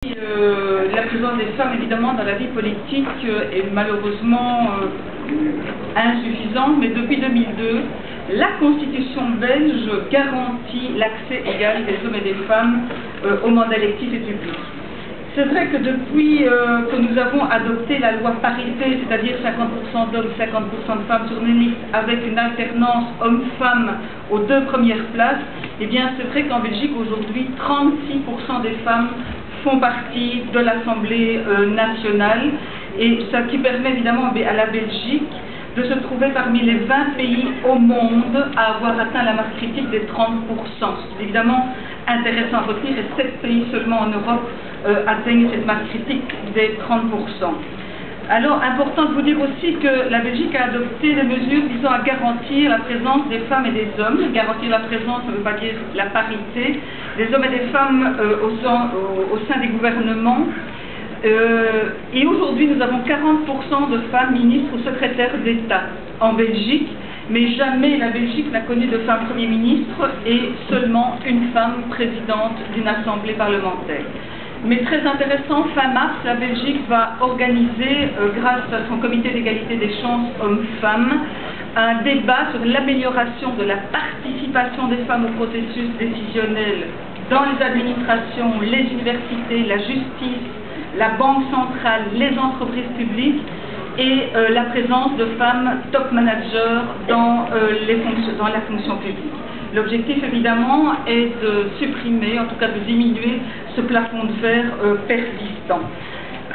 La présence des femmes, évidemment, dans la vie politique est malheureusement insuffisante, mais depuis 2002, la Constitution belge garantit l'accès égal des hommes et des femmes au mandat électif et public. C'est vrai que depuis que nous avons adopté la loi parité, c'est-à-dire 50% d'hommes, 50% de femmes sur une liste, avec une alternance homme-femme aux deux premières places, eh bien c'est vrai qu'en Belgique aujourd'hui, 36% des femmes font partie de l'Assemblée nationale, et ça qui permet évidemment à la Belgique de se trouver parmi les 20 pays au monde à avoir atteint la marque critique des 30%. C'est évidemment intéressant à retenir, et 7 pays seulement en Europe atteignent cette marque critique des 30%. Alors, important de vous dire aussi que la Belgique a adopté des mesures visant à garantir la présence des femmes et des hommes. Garantir la présence, ça ne veut pas dire la parité, des hommes et des femmes au sein des gouvernements. Et aujourd'hui, nous avons 40% de femmes ministres ou secrétaires d'État en Belgique, mais jamais la Belgique n'a connu de femme Premier ministre et seulement une femme présidente d'une assemblée parlementaire. Mais très intéressant, fin mars, la Belgique va organiser, grâce à son comité d'égalité des chances hommes-femmes, un débat sur l'amélioration de la participation des femmes au processus décisionnel dans les administrations, les universités, la justice, la banque centrale, les entreprises publiques et la présence de femmes top managers dans la fonction publique. L'objectif, évidemment, est de supprimer, en tout cas de diminuer ce plafond de verre persistant.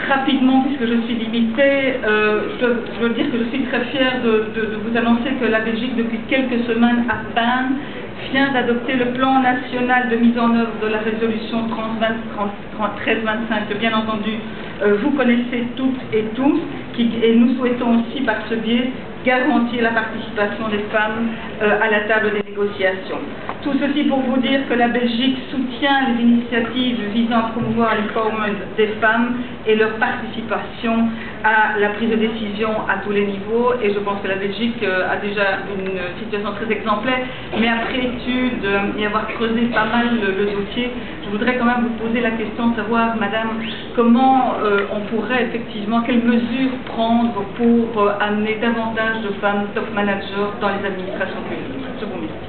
Rapidement, puisque je suis limitée, je veux dire que je suis très fière de vous annoncer que la Belgique, depuis quelques semaines à peine, vient d'adopter le plan national de mise en œuvre de la résolution 1325, que bien entendu vous connaissez toutes et tous, et nous souhaitons aussi par ce biais garantir la participation des femmes à la table des négociations. Tout ceci pour vous dire que la Belgique soutient les initiatives visant à promouvoir l'empowerment des femmes et leur participation à la prise de décision à tous les niveaux, et je pense que la Belgique a déjà une situation très exemplaire, mais après étude et avoir creusé pas mal le dossier, je voudrais quand même vous poser la question de savoir, madame, comment on pourrait effectivement, quelles mesures prendre pour amener davantage de femmes top managers dans les administrations publiques. Je vous remercie.